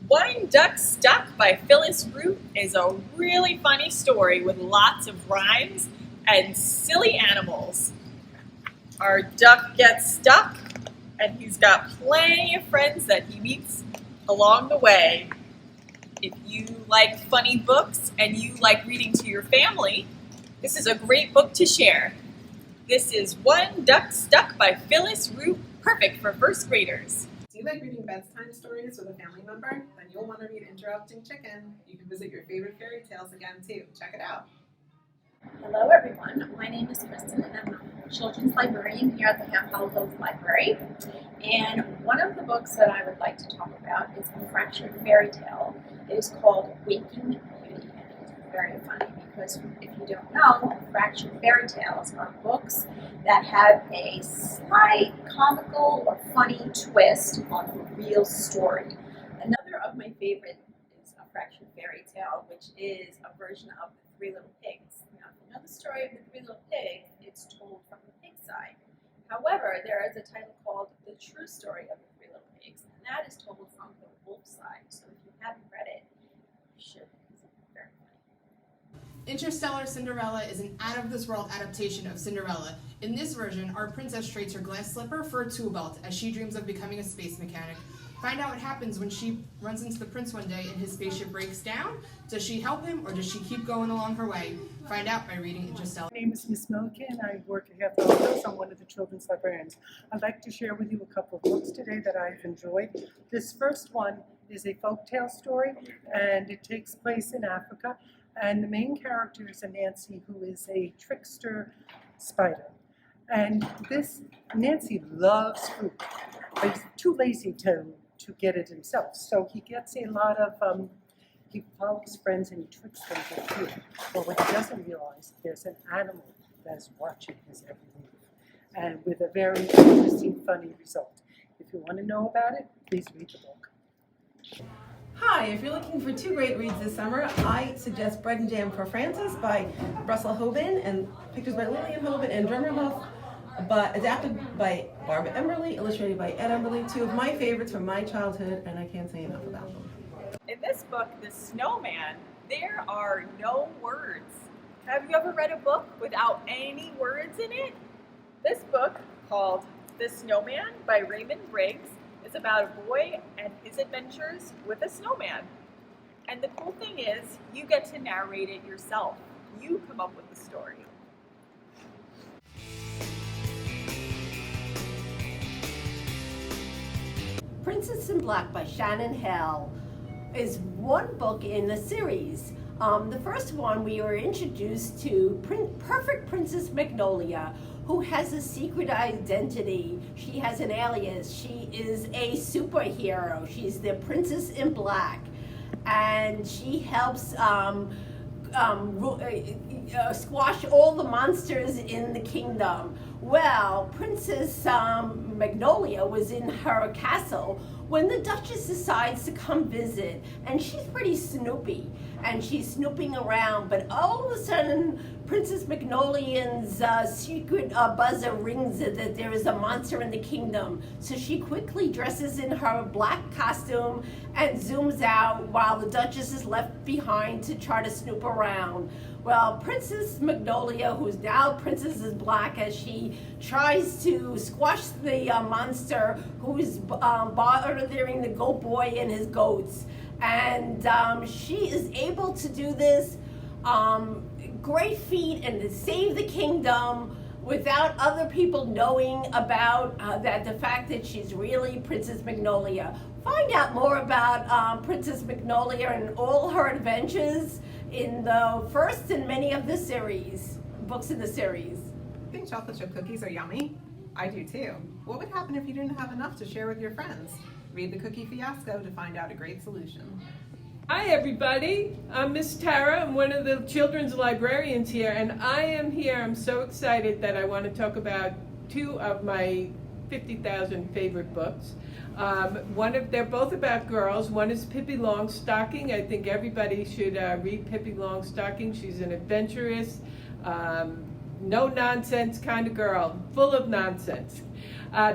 One Duck Stuck by Phyllis Root is a really funny story with lots of rhymes and silly animals. Our duck gets stuck, and he's got plenty of friends that he meets along the way. If you like funny books and you like reading to your family, this is a great book to share. This is One Duck Stuck by Phyllis Root, perfect for first graders. Do you like reading bedtime stories with a family member? Then you'll want to read Interrupting Chicken. You can visit your favorite fairy tales again too. Check it out. Hello everyone, my name is Kristen and I'm a children's librarian here at the Half Hollow Hills Library. And one of the books that I would like to talk about is a fractured fairy tale. It is called Waking Beauty, and it's very funny because if you don't know, fractured fairy tales are books that have a slight comical or funny twist on the real story. Another of my favorite is a fractured fairy tale, which is a version of the Three Little Pigs. Now, if you know the story of the Three Little Pigs, it's told from the pig side. However, there is a title called The True Story of the Three Little Pigs, and that is told from the wolf side. So if you haven't read it, you should, because it's very funny. Interstellar Cinderella is an out-of-this-world adaptation of Cinderella. In this version, our princess trades her glass slipper for a tool belt as she dreams of becoming a space mechanic. Find out what happens when she runs into the prince one day and his spaceship breaks down. Does she help him or does she keep going along her way? Find out by reading Interstellar. My name is Miss Milliken. I work at Half Hollow Hills. I'm one of the children's librarians. I'd like to share with you a couple of books today that I've enjoyed. This first one is a folktale story, and it takes place in Africa. And the main character is a Nancy, who is a trickster spider. And this Nancy loves fruit, but he's too lazy to get it himself. So he gets a lot of, he follows friends and he tricks them to fruit. But what he doesn't realize, there's an animal that is watching his every move. And with a very interesting, funny result. If you want to know about it, please read the book. Hi, if you're looking for two great reads this summer, I suggest Bread and Jam for Francis by Russell Hoban and pictures by Lillian Hoban and Drummer Huff, but adapted by Barbara Emberley, illustrated by Ed Emberley, two of my favorites from my childhood, and I can't say enough about them. In this book, The Snowman, there are no words. Have you ever read a book without any words in it? This book, called The Snowman by Raymond Briggs, is about a boy and his adventures with a snowman. And the cool thing is, you get to narrate it yourself. You come up with the story. Princess in Black by Shannon Hale is one book in a series. The first one, we were introduced to Perfect Princess Magnolia, who has a secret identity. She has an alias. She is a superhero. She's the Princess in Black, and she helps squash all the monsters in the kingdom. Well, Princess Magnolia was in her castle when the Duchess decides to come visit, and she's pretty snoopy, and she's snooping around, but all of a sudden Princess Magnolia's secret buzzer rings that there is a monster in the kingdom. So she quickly dresses in her black costume and zooms out while the Duchess is left behind to try to snoop around. Well, Princess Magnolia, who's now Princess in Black, as she tries to squash the monster who is bothering the goat boy and his goats. And she is able to do this great feat and to save the kingdom without other people knowing about the fact that she's really Princess Magnolia. Find out more about Princess Magnolia and all her adventures in the first and many of the series, books in the series. I think chocolate chip cookies are yummy. I do too. What would happen if you didn't have enough to share with your friends? Read The Cookie Fiasco to find out a great solution. Hi everybody, I'm Miss Tara. I'm one of the children's librarians here, and I am here. I'm so excited that I want to talk about two of my 50,000 favorite books. They're both about girls. One is Pippi Longstocking. I think everybody should read Pippi Longstocking. She's an adventurous, no nonsense kind of girl, full of nonsense.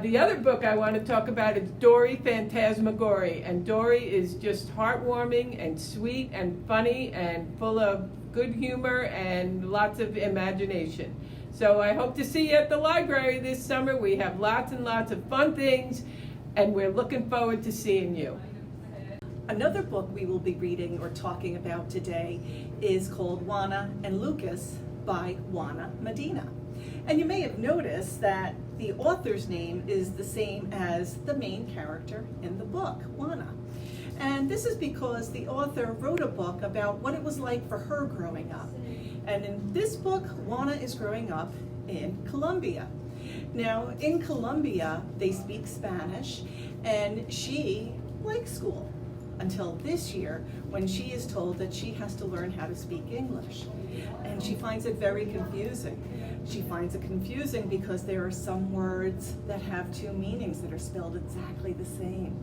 The other book I want to talk about is Dory Phantasmagory, and Dory is just heartwarming and sweet and funny and full of good humor and lots of imagination. So I hope to see you at the library this summer. We have lots and lots of fun things, and we're looking forward to seeing you. Another book we will be reading or talking about today is called Juana and Lucas by Juana Medina. And you may have noticed that the author's name is the same as the main character in the book, Juana. And this is because the author wrote a book about what it was like for her growing up. And in this book, Juana is growing up in Colombia. Now, in Colombia, they speak Spanish, and she likes school until this year when she is told that she has to learn how to speak English. And she finds it very confusing. She finds it confusing because there are some words that have two meanings that are spelled exactly the same.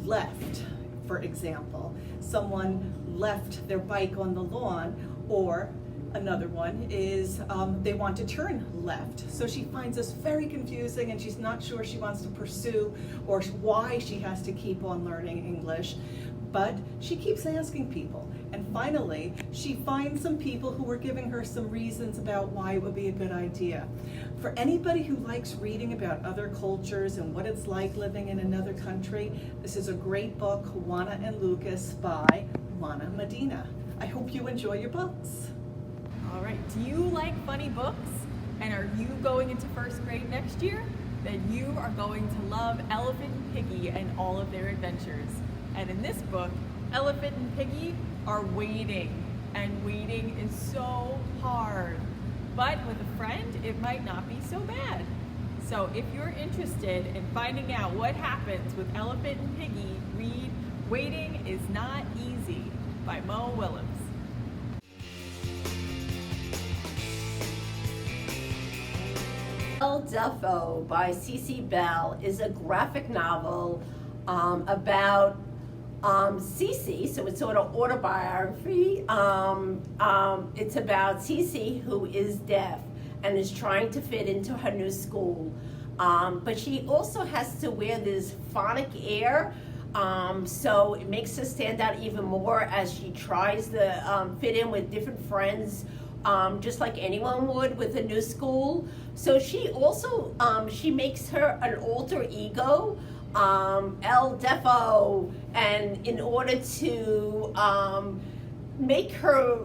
Left, for example, someone left their bike on the lawn, or another one is they want to turn left. So she finds this very confusing, and she's not sure she wants to pursue or why she has to keep on learning English. But she keeps asking people, and finally she finds some people who are giving her some reasons about why it would be a good idea. For anybody who likes reading about other cultures and what it's like living in another country, this is a great book, Juana and Lucas by Juana Medina. I hope you enjoy your books. All right, do you like funny books? And are you going into first grade next year? Then you are going to love Elephant and Piggy and all of their adventures. And in this book, Elephant and Piggy are waiting, and waiting is so hard. But with a friend, it might not be so bad. So if you're interested in finding out what happens with Elephant and Piggy, read Waiting is Not Easy by Mo Willems. El Defo by C.C. Bell is a graphic novel about Cece, so it's sort of autobiography. It's about Cece, who is deaf and is trying to fit into her new school. But she also has to wear this phonic air, so it makes her stand out even more as she tries to fit in with different friends, just like anyone would with a new school. So she also, she makes her an alter ego, El Defo, and in order to make her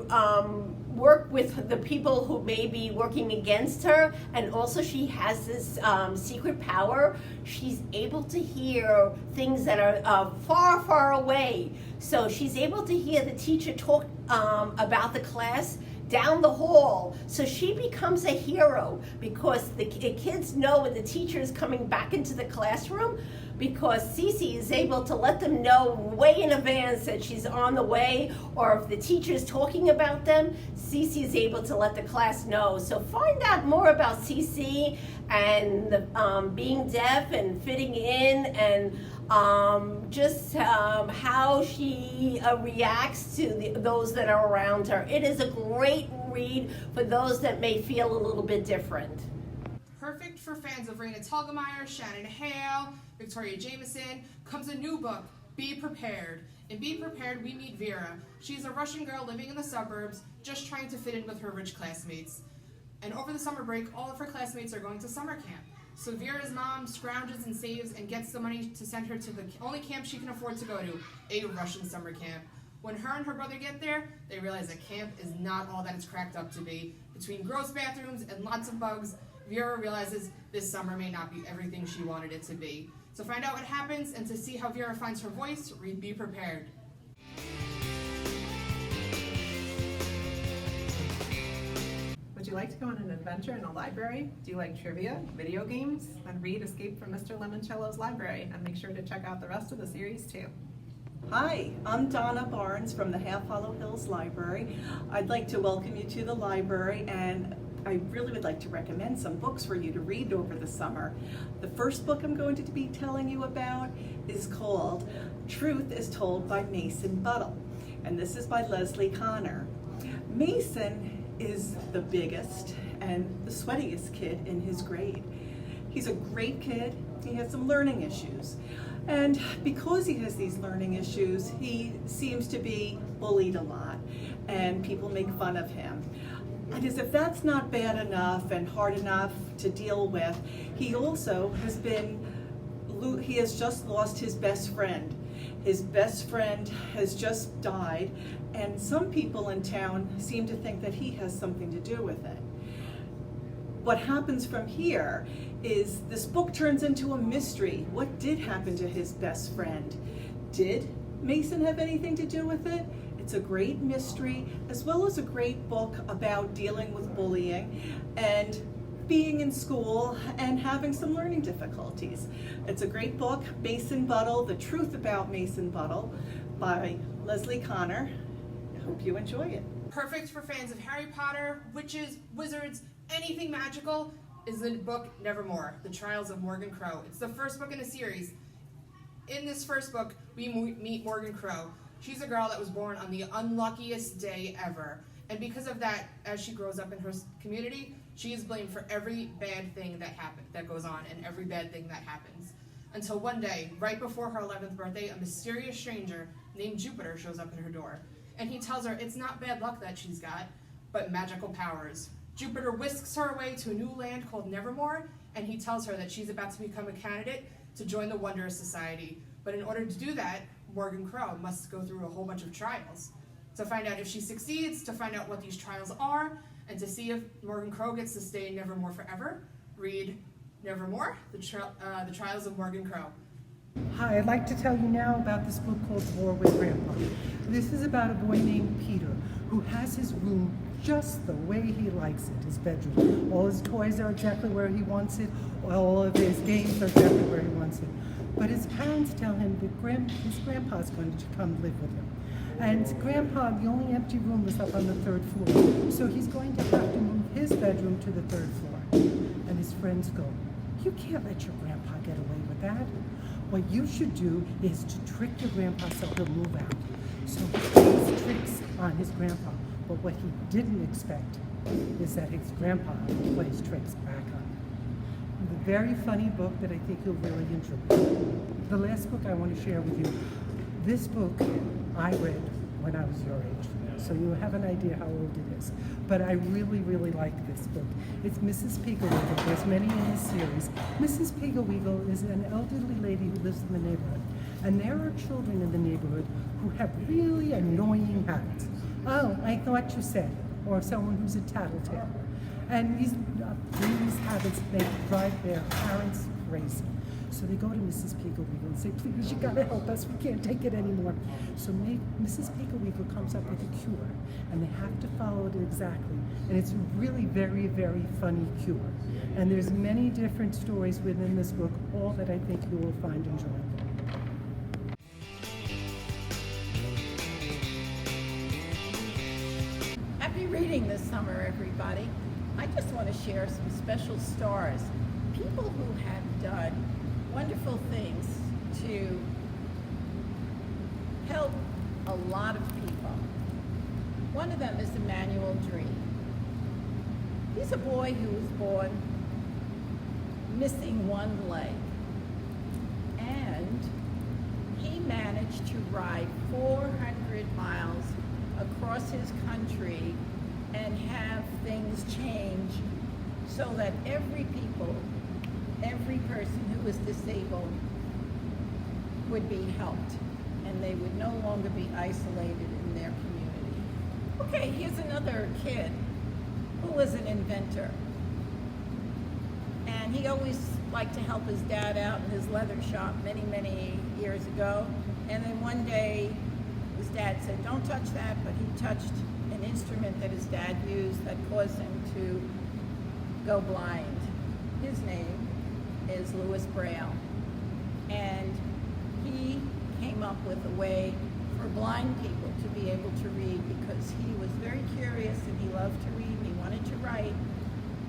work with the people who may be working against her, and also she has this secret power. She's able to hear things that are far, far away. So she's able to hear the teacher talk about the class down the hall. So she becomes a hero because the kids know when the teacher is coming back into the classroom, because Cece is able to let them know way in advance that she's on the way, or if the teacher is talking about them, Cece is able to let the class know. So find out more about Cece and the, being deaf and fitting in, and just how she reacts to those that are around her. It is a great read for those that may feel a little bit different. Perfect for fans of Raina Telgemeier, Shannon Hale, Victoria Jameson, comes a new book, Be Prepared. In Be Prepared, we meet Vera. She's a Russian girl living in the suburbs, just trying to fit in with her rich classmates. And over the summer break, all of her classmates are going to summer camp. So Vera's mom scrounges and saves and gets the money to send her to the only camp she can afford to go to, a Russian summer camp. When her and her brother get there, they realize that camp is not all that it's cracked up to be. Between gross bathrooms and lots of bugs, Vera realizes this summer may not be everything she wanted it to be. So find out what happens, and to see how Vera finds her voice, read Be Prepared. Would you like to go on an adventure in a library? Do you like trivia, video games? Then read Escape from Mr. Limoncello's Library, and make sure to check out the rest of the series too. Hi, I'm Donna Barnes from the Half Hollow Hills Library. I'd like to welcome you to the library, and I really would like to recommend some books for you to read over the summer. The first book I'm going to be telling you about is called Truth is Told by Mason Buttle, and this is by Leslie Connor. Mason is the biggest and the sweatiest kid in his grade. He's a great kid. He has some learning issues. And because he has these learning issues, he seems to be bullied a lot, and people make fun of him. And as if that's not bad enough and hard enough to deal with, he also has just lost his best friend. His best friend has just died, and some people in town seem to think that he has something to do with it. What happens from here is this book turns into a mystery. What did happen to his best friend? Did Mason have anything to do with it? It's a great mystery, as well as a great book about dealing with bullying and being in school and having some learning difficulties. It's a great book, Mason Buttle, The Truth About Mason Buttle by Leslie Connor. I hope you enjoy it. Perfect for fans of Harry Potter, witches, wizards, anything magical, is the book Nevermore, The Trials of Morgan Crow. It's the first book in a series. In this first book, we meet Morgan Crow. She's a girl that was born on the unluckiest day ever. And because of that, as she grows up in her community, she is blamed for every bad thing that goes on and every bad thing that happens. Until one day, right before her 11th birthday, a mysterious stranger named Jupiter shows up at her door. And he tells her it's not bad luck that she's got, but magical powers. Jupiter whisks her away to a new land called Nevermore, and he tells her that she's about to become a candidate to join the Wondrous Society. But in order to do that, Morgan Crow must go through a whole bunch of trials. To find out if she succeeds, to find out what these trials are, and to see if Morgan Crow gets to stay in Nevermore forever, read Nevermore, The Trials of Morgan Crow. Hi, I'd like to tell you now about this book called War with Grandpa. This is about a boy named Peter who has his room just the way he likes it, his bedroom. All his toys are exactly where he wants it, all of his games are exactly where he wants it. But his parents tell him that his grandpa's going to come live with him. And Grandpa, the only empty room is up on the 3rd floor, so he's going to have to move his bedroom to the 3rd floor. And his friends go, "You can't let your grandpa get away with that. What you should do is to trick your grandpa so he'll move out." So he plays tricks on his grandpa, but what he didn't expect is that his grandpa plays tricks back on him. A very funny book that I think you'll really enjoy. The last book I want to share with you, this book I read when I was your age, so you have an idea how old it is. But I really, really like this book. It's Mrs. Piggle-Wiggle. There's many in this series. Mrs. Piggle-Wiggle is an elderly lady who lives in the neighborhood. And there are children in the neighborhood who have really annoying habits. "Oh, I thought you said," or someone who's a tattletale. And these habits, they drive their parents crazy. So they go to Mrs. Piggle-Wiggle and say, "Please, you gotta help us, we can't take it anymore." So Mrs. Piggle-Wiggle comes up with a cure, and they have to follow it exactly. And it's a really very, very funny cure. And there's many different stories within this book, all that I think you will find enjoyable. Happy reading this summer, everybody. I just want to share some special stars, people who have done wonderful things to help a lot of people. One of them is Emmanuel Dream. He's a boy who was born missing one leg, and he managed to ride 400 miles across his country and have things change so that every person who was disabled would be helped, and they would no longer be isolated in their community. Okay, here's another kid who was an inventor, and he always liked to help his dad out in his leather shop many, many years ago. And then one day his dad said, "Don't touch that," but he touched an instrument that his dad used that caused him to go blind. His name is Louis Braille, and he came up with a way for blind people to be able to read, because he was very curious and he loved to read and he wanted to write.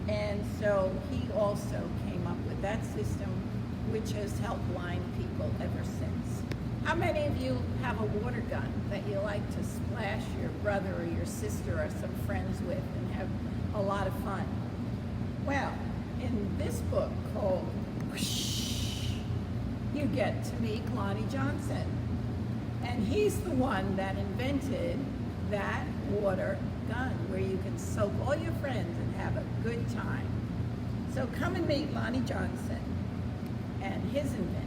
And so he also came up with that system, which has helped blind people ever since. How many of you have a water gun that you like to splash your brother or your sister or some friends with and have a lot of fun. Well, in this book called Whoosh, you get to meet Lonnie Johnson. And he's the one that invented that water gun where you can soak all your friends and have a good time. So come and meet Lonnie Johnson and his invention.